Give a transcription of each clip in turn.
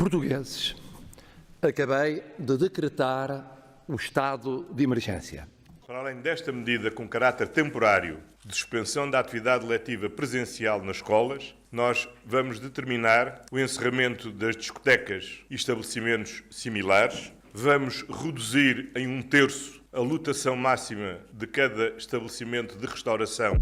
Portugueses, acabei de decretar o estado de emergência. Para além desta medida com caráter temporário de suspensão da atividade letiva presencial nas escolas, nós vamos determinar o encerramento das discotecas e estabelecimentos similares, vamos reduzir em 1/3 a lotação máxima de cada estabelecimento de restauração.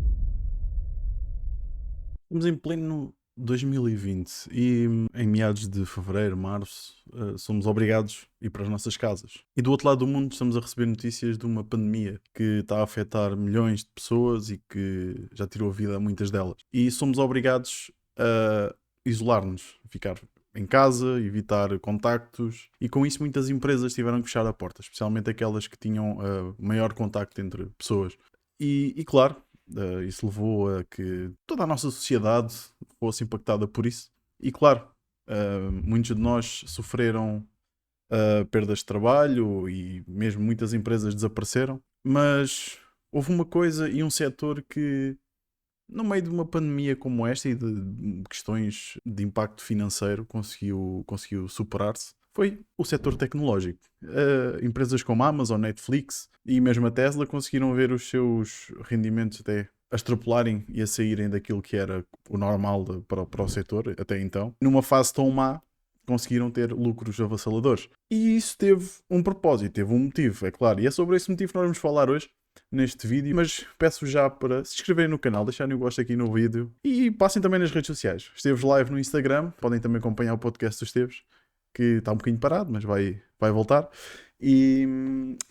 Estamos em pleno 2020 e em meados de fevereiro, março, somos obrigados a ir para as nossas casas. E do outro lado do mundo estamos a receber notícias de uma pandemia que está a afetar milhões de pessoas e que já tirou a vida a muitas delas. E somos obrigados a isolar-nos, ficar em casa, evitar contactos, e com isso muitas empresas tiveram que fechar a porta, especialmente aquelas que tinham maior contacto entre pessoas. E claro, isso levou a que toda a nossa sociedade fosse impactada por isso. E claro, muitos de nós sofreram perdas de trabalho e mesmo muitas empresas desapareceram. Mas houve uma coisa e um setor que, no meio de uma pandemia como esta e de questões de impacto financeiro, conseguiu superar-se. Foi o setor tecnológico. Empresas como a Amazon, Netflix e mesmo a Tesla conseguiram ver os seus rendimentos até a extrapolarem e a saírem daquilo que era o normal para o setor até então. Numa fase tão má, conseguiram ter lucros avassaladores. E isso teve um propósito, teve um motivo, é claro. E é sobre esse motivo que nós vamos falar hoje neste vídeo, mas peço já para se inscreverem no canal, deixarem o gosto aqui no vídeo e passem também nas redes sociais. Esteves live no Instagram, podem também acompanhar o podcast dos Esteves, que está um bocadinho parado, mas vai voltar. E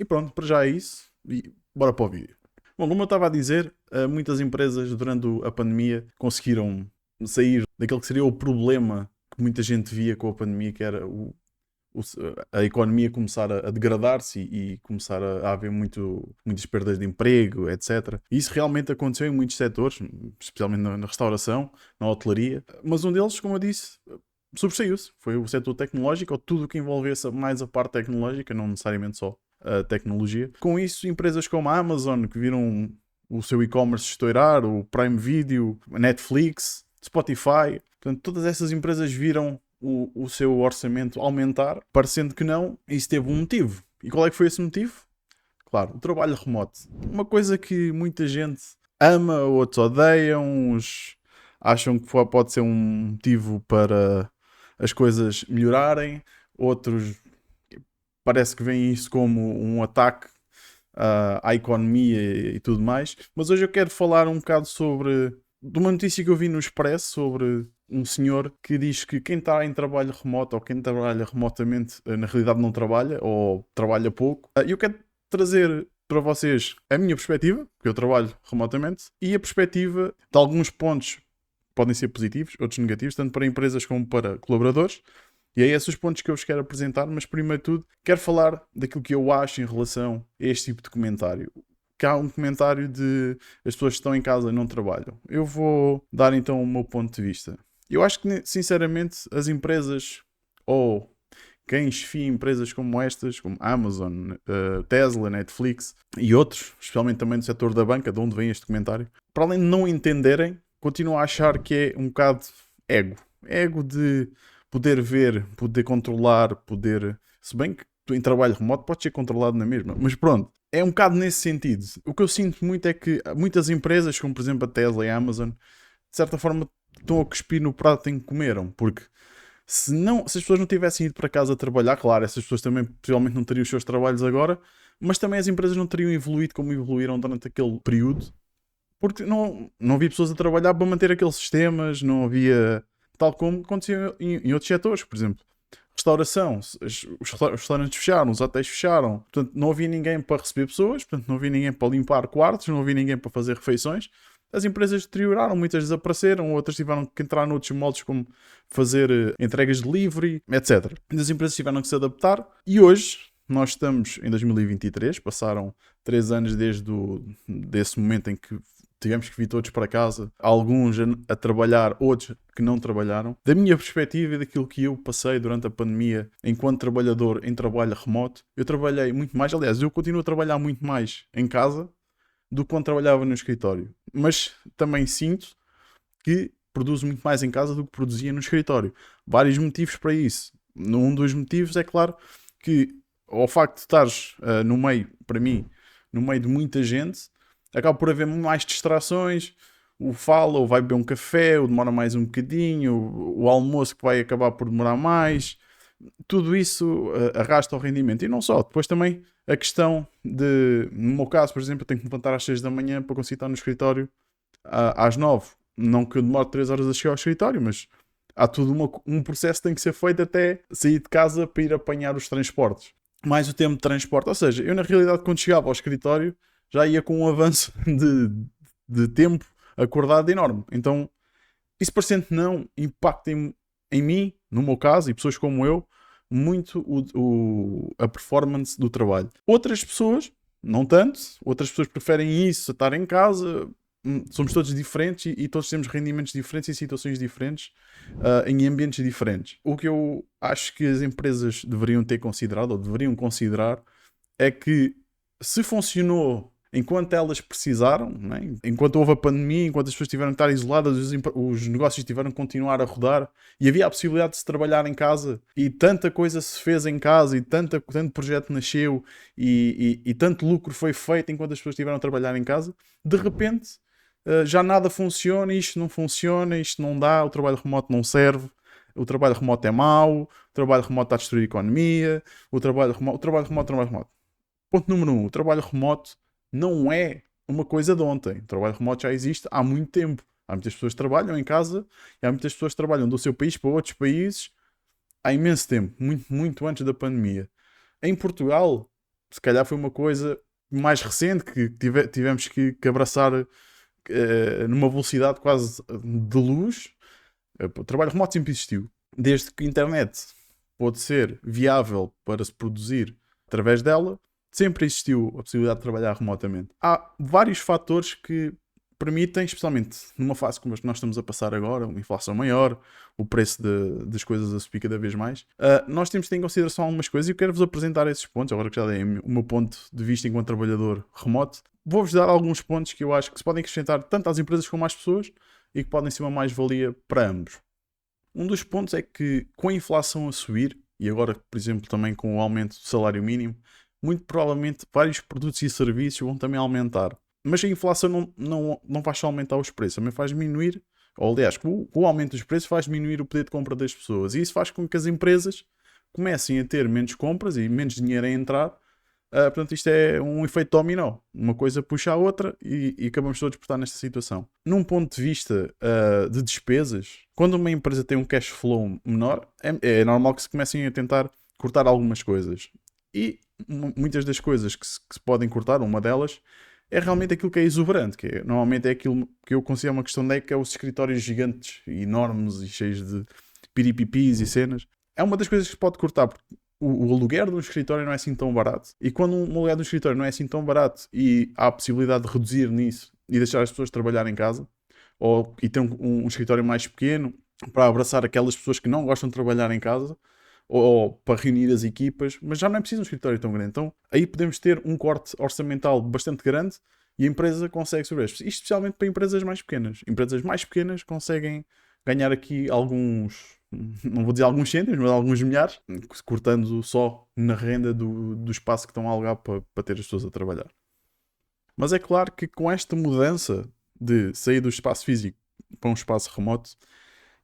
pronto, para já é isso. E bora para o vídeo. Bom, como eu estava a dizer, muitas empresas durante a pandemia conseguiram sair daquele que seria o problema que muita gente via com a pandemia, que era a economia começar a degradar-se e começar a haver muitas perdas de emprego, etc. E isso realmente aconteceu em muitos setores, especialmente na restauração, na hotelaria. Mas um deles, como eu disse, sobressaiu-se. Foi o setor tecnológico, ou tudo o que envolvesse mais a parte tecnológica, não necessariamente só a tecnologia. Com isso, empresas como a Amazon, que viram o seu e-commerce estourar, o Prime Video, a Netflix, Spotify, portanto, todas essas empresas viram o seu orçamento aumentar, parecendo que não, isso teve um motivo. E qual é que foi esse motivo? Claro, o trabalho remoto. Uma coisa que muita gente ama, outros odeiam, uns acham que pode ser um motivo para as coisas melhorarem, outros parece que veem isso como um ataque à economia e tudo mais. Mas hoje eu quero falar um bocado de uma notícia que eu vi no Expresso sobre um senhor que diz que quem está em trabalho remoto ou quem trabalha remotamente na realidade não trabalha ou trabalha pouco. E eu quero trazer para vocês a minha perspectiva, porque eu trabalho remotamente, e a perspectiva de alguns pontos podem ser positivos, outros negativos, tanto para empresas como para colaboradores. E é esses os pontos que eu vos quero apresentar, mas primeiro de tudo quero falar daquilo que eu acho em relação a este tipo de comentário. Que há um comentário de as pessoas que estão em casa e não trabalham. Eu vou dar então o meu ponto de vista. Eu acho que, sinceramente, as empresas, ou quem chefia empresas como estas, como Amazon, Tesla, Netflix e outros, especialmente também do setor da banca, de onde vem este comentário, para além de não entenderem, continuam a achar que é um bocado ego. Ego de poder ver, poder controlar, poder... Se bem que em trabalho remoto pode ser controlado na mesma, mas pronto. É um bocado nesse sentido. O que eu sinto muito é que muitas empresas, como por exemplo a Tesla e a Amazon, de certa forma estão a cuspir no prato em que comeram, porque se as pessoas não tivessem ido para casa trabalhar, claro, essas pessoas também possivelmente não teriam os seus trabalhos agora, mas também as empresas não teriam evoluído como evoluíram durante aquele período, porque não havia pessoas a trabalhar para manter aqueles sistemas, não havia, tal como acontecia em outros setores, por exemplo. Restauração, os restaurantes fecharam, os hotéis fecharam, portanto não havia ninguém para receber pessoas, portanto não havia ninguém para limpar quartos, não havia ninguém para fazer refeições. As empresas deterioraram, muitas desapareceram, outras tiveram que entrar noutros moldes como fazer entregas de delivery, etc. As empresas tiveram que se adaptar e hoje nós estamos em 2023, passaram 3 anos desse momento em que tivemos que vir todos para casa, alguns a trabalhar, outros que não trabalharam. Da minha perspectiva e daquilo que eu passei durante a pandemia enquanto trabalhador em trabalho remoto, eu trabalhei muito mais, aliás, eu continuo a trabalhar muito mais em casa do que quando trabalhava no escritório. Mas também sinto que produzo muito mais em casa do que produzia no escritório. Vários motivos para isso. Um dos motivos é claro que ao facto de estares no meio, para mim, no meio de muita gente, acaba por haver mais distrações, o fala, ou vai beber um café, ou demora mais um bocadinho, o almoço que vai acabar por demorar mais, tudo isso arrasta o rendimento. E não só, depois também a questão de, no meu caso, por exemplo, eu tenho que me levantar às 6 da manhã para conseguir estar no escritório às 9. Não que eu demore 3 horas a chegar ao escritório, mas há tudo um processo que tem que ser feito até sair de casa para ir apanhar os transportes. Mais o tempo de transporte. Ou seja, eu na realidade quando chegava ao escritório já ia com um avanço de tempo acordado enorme. Então, isso parecendo não impacta em mim, no meu caso, e pessoas como eu, muito a performance do trabalho. Outras pessoas, não tanto, outras pessoas preferem isso, estar em casa. Somos todos diferentes e todos temos rendimentos diferentes e situações diferentes em ambientes diferentes. O que eu acho que as empresas deveriam ter considerado, ou deveriam considerar, é que se funcionou enquanto elas precisaram, né? Enquanto houve a pandemia, enquanto as pessoas tiveram que estar isoladas, os negócios tiveram que continuar a rodar e havia a possibilidade de se trabalhar em casa e tanta coisa se fez em casa e tanto projeto nasceu e tanto lucro foi feito enquanto as pessoas estiveram a trabalhar em casa, de repente já nada funciona, isto não funciona, isto não dá, o trabalho remoto não serve, o trabalho remoto é mau, o trabalho remoto está a destruir a economia, o trabalho remoto. Ponto número 1, o trabalho remoto não é uma coisa de ontem. O trabalho remoto já existe há muito tempo. Há muitas pessoas que trabalham em casa e há muitas pessoas que trabalham do seu país para outros países há imenso tempo, muito, muito antes da pandemia. Em Portugal, se calhar foi uma coisa mais recente que tivemos que abraçar numa velocidade quase de luz. O trabalho remoto sempre existiu. Desde que a internet pôde ser viável para se produzir através dela, sempre existiu a possibilidade de trabalhar remotamente. Há vários fatores que permitem, especialmente numa fase como a que nós estamos a passar agora, uma inflação maior, o preço das coisas a subir cada vez mais, nós temos de ter em consideração algumas coisas e eu quero-vos apresentar esses pontos, agora que já dei o meu ponto de vista enquanto trabalhador remoto. Vou-vos dar alguns pontos que eu acho que se podem acrescentar tanto às empresas como às pessoas e que podem ser uma mais-valia para ambos. Um dos pontos é que com a inflação a subir, e agora, por exemplo, também com o aumento do salário mínimo, muito provavelmente vários produtos e serviços vão também aumentar. Mas a inflação não faz só aumentar os preços, também faz diminuir, ou aliás, com o aumento dos preços faz diminuir o poder de compra das pessoas. E isso faz com que as empresas comecem a ter menos compras e menos dinheiro a entrar. Portanto, isto é um efeito dominó. Uma coisa puxa a outra e acabamos todos por estar nesta situação. Num ponto de vista de despesas, quando uma empresa tem um cash flow menor, é normal que se comecem a tentar cortar algumas coisas. E muitas das coisas que se podem cortar, uma delas, é realmente aquilo que é exuberante, que normalmente é aquilo que eu considero uma questão de ética, é os escritórios gigantes, enormes e cheios de piripipis e cenas. É uma das coisas que se pode cortar, porque o aluguer de um escritório não é assim tão barato. E quando um aluguer de um escritório não é assim tão barato e há a possibilidade de reduzir nisso e deixar as pessoas trabalhar em casa, e ter um escritório mais pequeno para abraçar aquelas pessoas que não gostam de trabalhar em casa, ou para reunir as equipas, mas já não é preciso um escritório tão grande. Então aí podemos ter um corte orçamental bastante grande e a empresa consegue sobreviver. Isto especialmente para empresas mais pequenas. Empresas mais pequenas conseguem ganhar aqui alguns, não vou dizer alguns cêntimos, mas alguns milhares, cortando só na renda do espaço que estão a alugar para ter as pessoas a trabalhar. Mas é claro que com esta mudança de sair do espaço físico para um espaço remoto,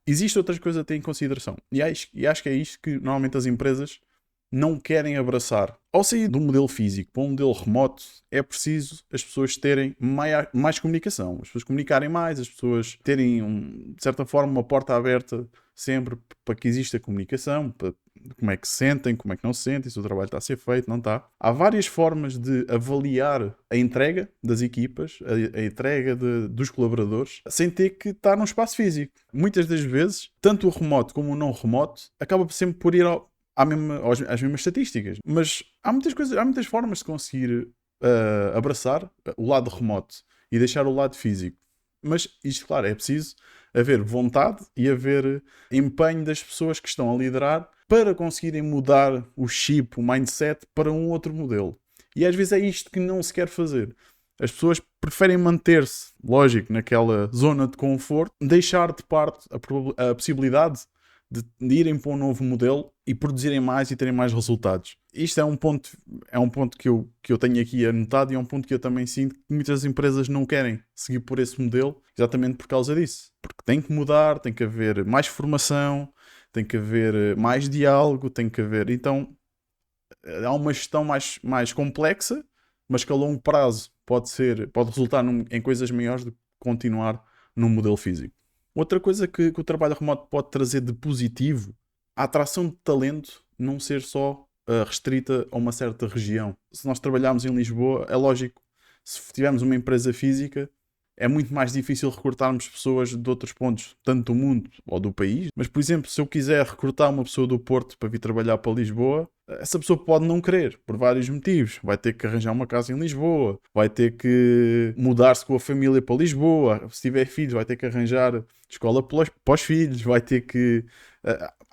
existe outras coisas a ter em consideração. E acho que é isto que normalmente as empresas não querem abraçar. Ao sair de um modelo físico para um modelo remoto, é preciso as pessoas terem mais comunicação. As pessoas comunicarem mais, as pessoas terem, de certa forma, uma porta aberta sempre para que exista comunicação, para como é que se sentem, como é que não se sentem, se o trabalho está a ser feito, não está. Há várias formas de avaliar a entrega das equipas, a entrega dos colaboradores, sem ter que estar num espaço físico. Muitas das vezes, tanto o remoto como o não remoto, acaba sempre por ir às mesmas estatísticas. Mas há muitas formas de conseguir abraçar o lado remoto e deixar o lado físico. Mas isto, claro, é preciso haver vontade e haver empenho das pessoas que estão a liderar para conseguirem mudar o chip, o mindset para um outro modelo. E às vezes é isto que não se quer fazer. As pessoas preferem manter-se, lógico, naquela zona de conforto, deixar de parte a possibilidade de irem para um novo modelo e produzirem mais e terem mais resultados. Isto é um ponto que eu tenho aqui anotado e é um ponto que eu também sinto que muitas empresas não querem seguir por esse modelo, exatamente por causa disso. Porque tem que mudar, tem que haver mais formação, tem que haver mais diálogo, tem que haver... Então, há uma gestão mais complexa, mas que a longo prazo pode resultar em coisas maiores do que continuar num modelo físico. Outra coisa que o trabalho remoto pode trazer de positivo, a atração de talento não ser só restrita a uma certa região. Se nós trabalharmos em Lisboa, é lógico, se tivermos uma empresa física, é muito mais difícil recrutarmos pessoas de outros pontos, tanto do mundo ou do país. Mas, por exemplo, se eu quiser recrutar uma pessoa do Porto para vir trabalhar para Lisboa, essa pessoa pode não querer, por vários motivos. Vai ter que arranjar uma casa em Lisboa, vai ter que mudar-se com a família para Lisboa. Se tiver filhos, vai ter que arranjar escola para os filhos, vai ter que...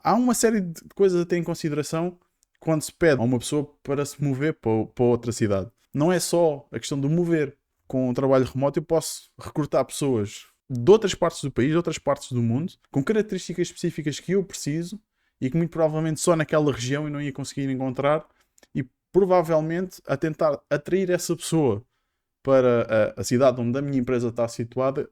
Há uma série de coisas a ter em consideração quando se pede a uma pessoa para se mover para outra cidade. Não é só a questão do mover. Com o trabalho remoto eu posso recrutar pessoas de outras partes do país, de outras partes do mundo, com características específicas que eu preciso e que muito provavelmente só naquela região eu não ia conseguir encontrar, e provavelmente a tentar atrair essa pessoa para a cidade onde a minha empresa está situada,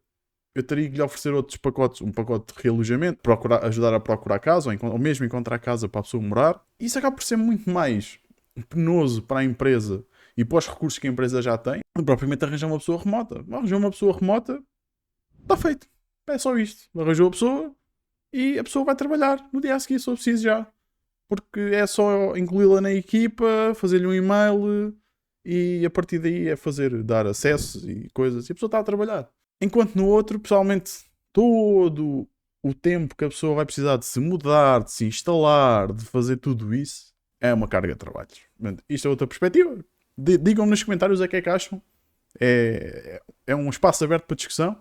eu teria que lhe oferecer outros pacotes, um pacote de realojamento, ajudar a procurar casa, ou mesmo encontrar casa para a pessoa morar. Isso acaba por ser muito mais penoso para a empresa e para os recursos que a empresa já tem, propriamente arranjar uma pessoa remota. Arranjou uma pessoa remota, está feito. É só isto. Arranjou a pessoa e a pessoa vai trabalhar no dia a seguir, se eu preciso já. Porque é só incluí-la na equipa, fazer-lhe um e-mail e a partir daí é dar acessos e coisas. E a pessoa está a trabalhar. Enquanto no outro, pessoalmente, todo o tempo que a pessoa vai precisar de se mudar, de se instalar, de fazer tudo isso, é uma carga de trabalho. Isto é outra perspectiva. Digam-me nos comentários o que é que acham. É um espaço aberto para discussão.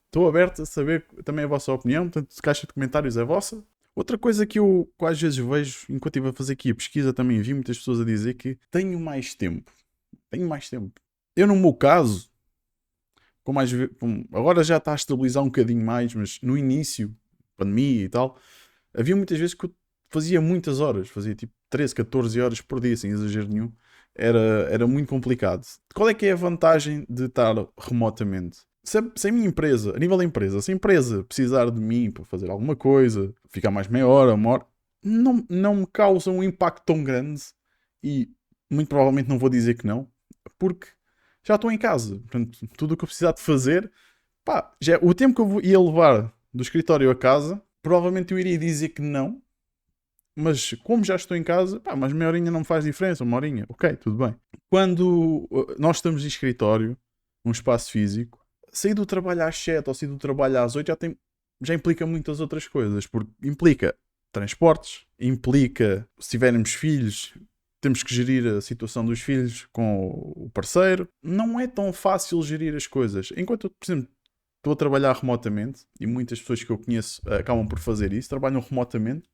Estou aberto a saber também a vossa opinião. Portanto, a caixa de comentários é vossa. Outra coisa que eu às vezes vejo, enquanto estive a fazer aqui a pesquisa, também vi muitas pessoas a dizer que tenho mais tempo. Tenho mais tempo. Eu, no meu caso, agora já está a estabilizar um bocadinho mais, mas no início, pandemia e tal, havia muitas vezes que eu fazia muitas horas. Fazia tipo 13, 14 horas por dia, sem exagero nenhum. Era muito complicado. Qual é que é a vantagem de estar remotamente? Se a minha empresa, a nível da empresa, se a empresa precisar de mim para fazer alguma coisa, ficar mais meia hora, uma hora, não me causa um impacto tão grande e muito provavelmente não vou dizer que não, porque já estou em casa. Portanto, tudo o que eu precisar de fazer, o tempo que eu ia levar do escritório a casa, provavelmente eu iria dizer que não. Mas como já estou em casa, mas meia horinha não me faz diferença, uma horinha, ok, tudo bem. Quando nós estamos em escritório, num espaço físico, sair do trabalho às 7 ou sair do trabalho às 8 já implica muitas outras coisas, porque implica transportes, implica, se tivermos filhos, temos que gerir a situação dos filhos com o parceiro. Não é tão fácil gerir as coisas. Enquanto, por exemplo, estou a trabalhar remotamente, e muitas pessoas que eu conheço acabam por fazer isso, trabalham remotamente,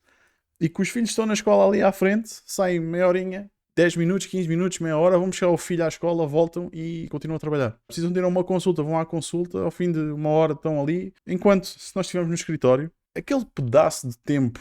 e que os filhos estão na escola ali à frente, saem meia horinha, 10 minutos, 15 minutos, meia hora, vão buscar o filho à escola, voltam e continuam a trabalhar. Precisam de ir a uma consulta, vão à consulta, ao fim de uma hora estão ali. Enquanto, se nós estivermos no escritório, aquele pedaço de tempo,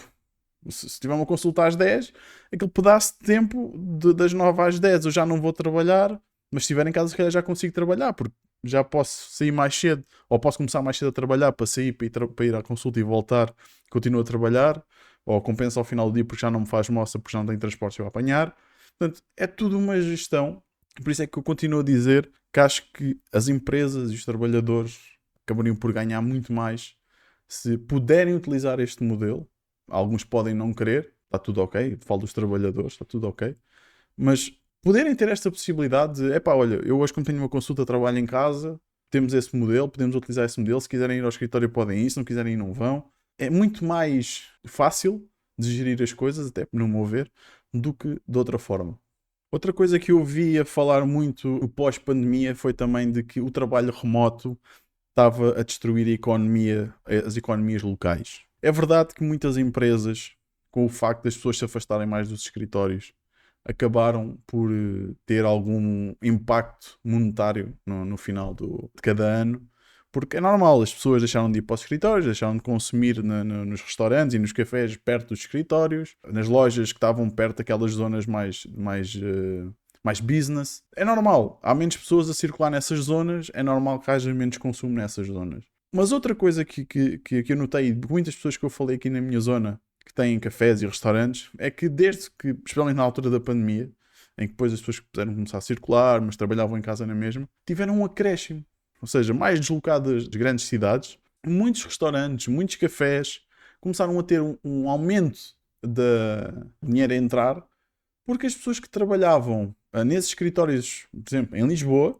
se tiver uma consulta às 10, aquele pedaço de tempo das 9 às 10 eu já não vou trabalhar, mas se estiver em casa, se calhar já consigo trabalhar, porque já posso sair mais cedo, ou posso começar mais cedo a trabalhar para sair, para ir à consulta e voltar, continuo a trabalhar. Ou compensa ao final do dia porque já não me faz moça, porque já não tenho transporte a apanhar. Portanto, é tudo uma gestão. Por isso é que eu continuo a dizer que acho que as empresas e os trabalhadores acabariam por ganhar muito mais se puderem utilizar este modelo. Alguns podem não querer, está tudo ok. Falo dos trabalhadores, está tudo ok. Mas poderem ter esta possibilidade de, olha, eu hoje como tenho uma consulta, trabalho em casa, temos esse modelo, podemos utilizar esse modelo. Se quiserem ir ao escritório podem ir, se não quiserem ir não vão. É muito mais fácil de gerir as coisas, até no meu ver, do que de outra forma. Outra coisa que eu vi a falar muito pós-pandemia foi também de que o trabalho remoto estava a destruir as economias locais. É verdade que muitas empresas, com o facto das pessoas se afastarem mais dos escritórios, acabaram por ter algum impacto monetário no final de cada ano, Porque é normal, as pessoas deixaram de ir para os escritórios, deixaram de consumir nos restaurantes e nos cafés perto dos escritórios, nas lojas que estavam perto daquelas zonas mais business. É normal, há menos pessoas a circular nessas zonas, é normal que haja menos consumo nessas zonas. Mas outra coisa que eu notei de muitas pessoas que eu falei aqui na minha zona, que têm cafés e restaurantes, é que desde que, especialmente na altura da pandemia, em que depois as pessoas puderam começar a circular, mas trabalhavam em casa na mesma, tiveram um acréscimo. Ou seja, mais deslocadas das grandes cidades, muitos restaurantes, muitos cafés começaram a ter um aumento de dinheiro a entrar, porque as pessoas que trabalhavam nesses escritórios, por exemplo, em Lisboa,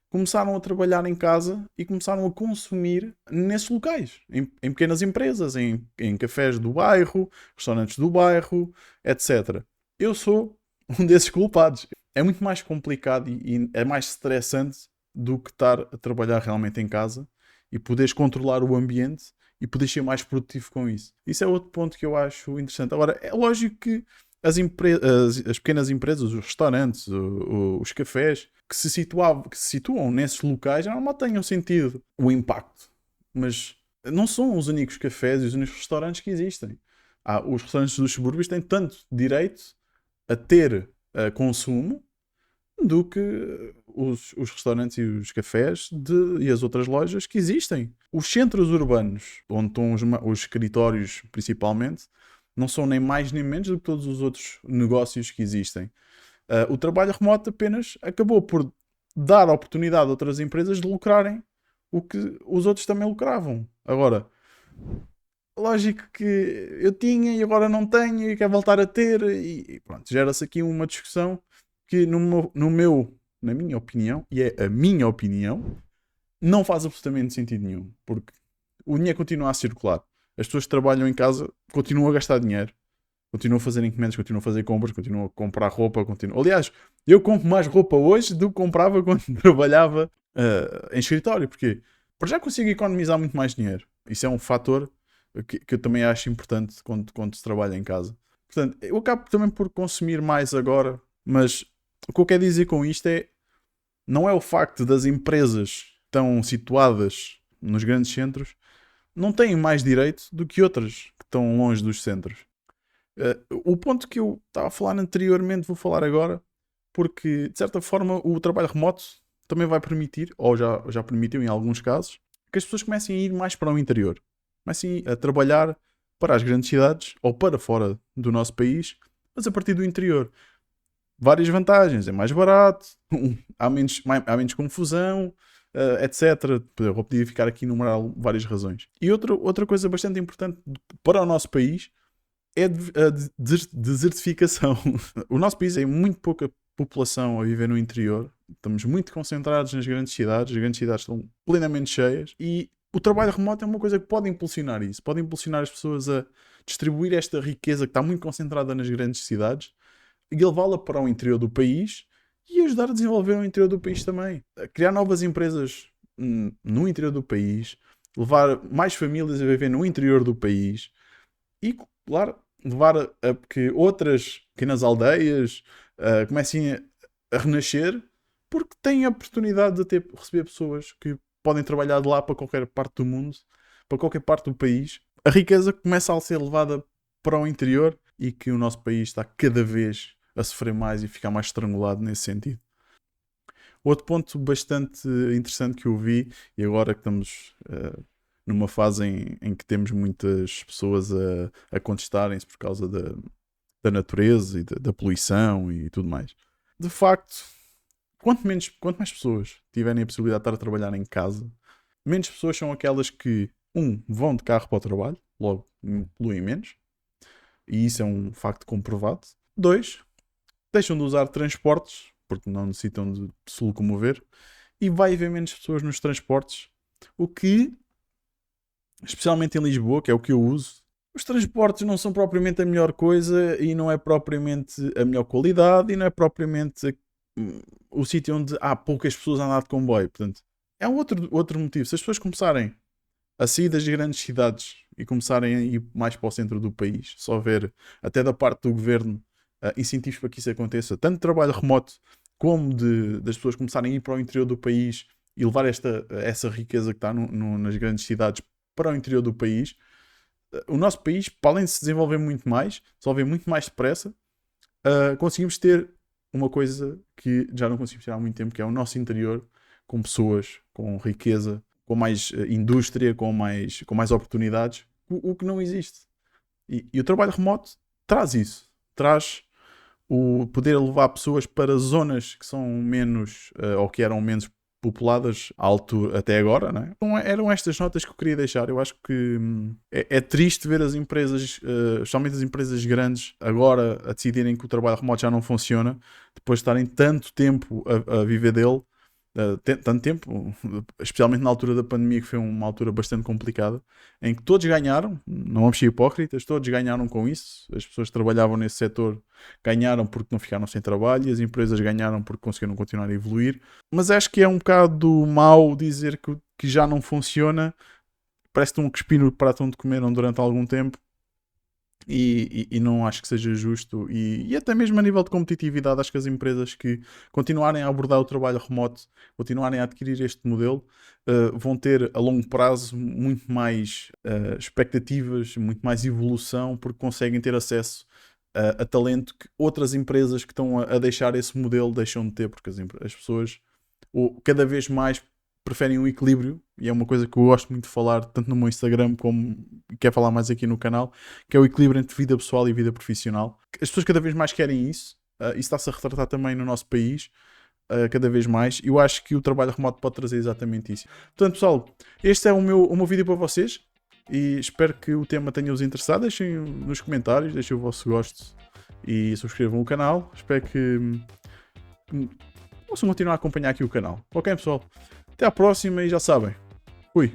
começaram a trabalhar em casa e começaram a consumir nesses locais, em pequenas empresas, em cafés do bairro, restaurantes do bairro, etc. Eu sou um desses culpados. É muito mais complicado e é mais estressante do que estar a trabalhar realmente em casa e poderes controlar o ambiente e poderes ser mais produtivo com isso. Isso é outro ponto que eu acho interessante. Agora, é lógico que as pequenas empresas, os restaurantes, os cafés, que se situam nesses locais, já não tenham sentido o impacto. Mas não são os únicos cafés e os únicos restaurantes que existem. Os restaurantes dos subúrbios têm tanto direito a ter consumo do que os restaurantes e os cafés e as outras lojas que existem. Os centros urbanos, onde estão os escritórios principalmente, não são nem mais nem menos do que todos os outros negócios que existem. O trabalho remoto apenas acabou por dar oportunidade a outras empresas de lucrarem o que os outros também lucravam. Agora, lógico que eu tinha e agora não tenho e quero voltar a ter e pronto, gera-se aqui uma discussão que na minha opinião, e é a minha opinião, não faz absolutamente sentido nenhum, porque o dinheiro continua a circular. As pessoas que trabalham em casa continuam a gastar dinheiro, continuam a fazer encomendas, continuam a fazer compras, continuam a comprar roupa, Aliás, eu compro mais roupa hoje do que comprava quando trabalhava em escritório, porque para já consigo economizar muito mais dinheiro. Isso é um fator que eu também acho importante quando se trabalha em casa. Portanto, eu acabo também por consumir mais agora, mas o que eu quero dizer com isto não é o facto das empresas que estão situadas nos grandes centros não têm mais direito do que outras que estão longe dos centros. O ponto que eu estava a falar anteriormente vou falar agora, porque de certa forma o trabalho remoto também vai permitir, ou já permitiu em alguns casos, que as pessoas comecem a ir mais para o interior. Comecem a trabalhar para as grandes cidades ou para fora do nosso país, mas a partir do interior. Várias vantagens, é mais barato, há menos confusão, etc. Eu podia ficar aqui a enumerar várias razões. E outra coisa bastante importante para o nosso país é a desertificação. O nosso país tem muito pouca população a viver no interior, estamos muito concentrados nas grandes cidades, as grandes cidades estão plenamente cheias e o trabalho remoto é uma coisa que pode impulsionar isso, pode impulsionar as pessoas a distribuir esta riqueza que está muito concentrada nas grandes cidades e levá-la para o interior do país e ajudar a desenvolver o interior do país também. A criar novas empresas no interior do país, levar mais famílias a viver no interior do país e, claro, levar a que outras pequenas aldeias comecem a renascer porque têm a oportunidade de receber pessoas que podem trabalhar de lá para qualquer parte do mundo, para qualquer parte do país. A riqueza começa a ser levada para o interior e que o nosso país está cada vez a sofrer mais e ficar mais estrangulado nesse sentido. Outro ponto bastante interessante que eu vi, e agora que estamos numa fase em que temos muitas pessoas a contestarem-se por causa da natureza e da poluição e tudo mais. De facto, quanto mais pessoas tiverem a possibilidade de estar a trabalhar em casa, menos pessoas são aquelas que, vão de carro para o trabalho, logo poluem menos, e isso é um facto comprovado. 2, deixam de usar transportes, porque não necessitam de se locomover, e vai haver menos pessoas nos transportes, o que, especialmente em Lisboa, que é o que eu uso, os transportes não são propriamente a melhor coisa e não é propriamente a melhor qualidade e não é propriamente o sítio onde há poucas pessoas a andar de comboio. Portanto, é outro motivo. Se as pessoas começarem a sair das grandes cidades e começarem a ir mais para o centro do país, só ver até da parte do governo incentivos para que isso aconteça, tanto de trabalho remoto como das pessoas começarem a ir para o interior do país e levar essa riqueza que está nas grandes cidades para o interior do país, o nosso país, para além de se desenvolver muito mais, desenvolver muito mais depressa, conseguimos ter uma coisa que já não conseguimos ter há muito tempo, que é o nosso interior, com pessoas, com riqueza, com mais indústria, com mais oportunidades, o que não existe. E o trabalho remoto traz isso. Traz o poder levar pessoas para zonas que são menos, ou que eram menos populadas até agora, não é? Então eram estas notas que eu queria deixar. Eu acho que é triste ver as empresas, especialmente as empresas grandes, agora a decidirem que o trabalho remoto já não funciona, depois de estarem tanto tempo a viver dele, tanto tempo, especialmente na altura da pandemia, que foi uma altura bastante complicada, em que todos ganharam, não vamos ser hipócritas, todos ganharam com isso. As pessoas que trabalhavam nesse setor ganharam porque não ficaram sem trabalho, e as empresas ganharam porque conseguiram continuar a evoluir. Mas acho que é um bocado mau dizer que já não funciona. Parece que estão a cuspir no prato onde comeram durante algum tempo. E não acho que seja justo, e até mesmo a nível de competitividade, acho que as empresas que continuarem a abordar o trabalho remoto, continuarem a adquirir este modelo, vão ter a longo prazo muito mais expectativas, muito mais evolução, porque conseguem ter acesso a talento que outras empresas que estão a deixar esse modelo deixam de ter, porque as pessoas cada vez mais preferem um equilíbrio, e é uma coisa que eu gosto muito de falar, tanto no meu Instagram como quero falar mais aqui no canal, que é o equilíbrio entre vida pessoal e vida profissional. As pessoas cada vez mais querem isso, isso está-se a retratar também no nosso país, cada vez mais, e eu acho que o trabalho remoto pode trazer exatamente isso. Portanto, pessoal, este é o meu vídeo para vocês, e espero que o tema tenha-vos interessado. Deixem nos comentários, deixem o vosso gosto e subscrevam o canal. Espero que possam continuar a acompanhar aqui o canal. Ok, pessoal? Até à próxima, e já sabem. Fui.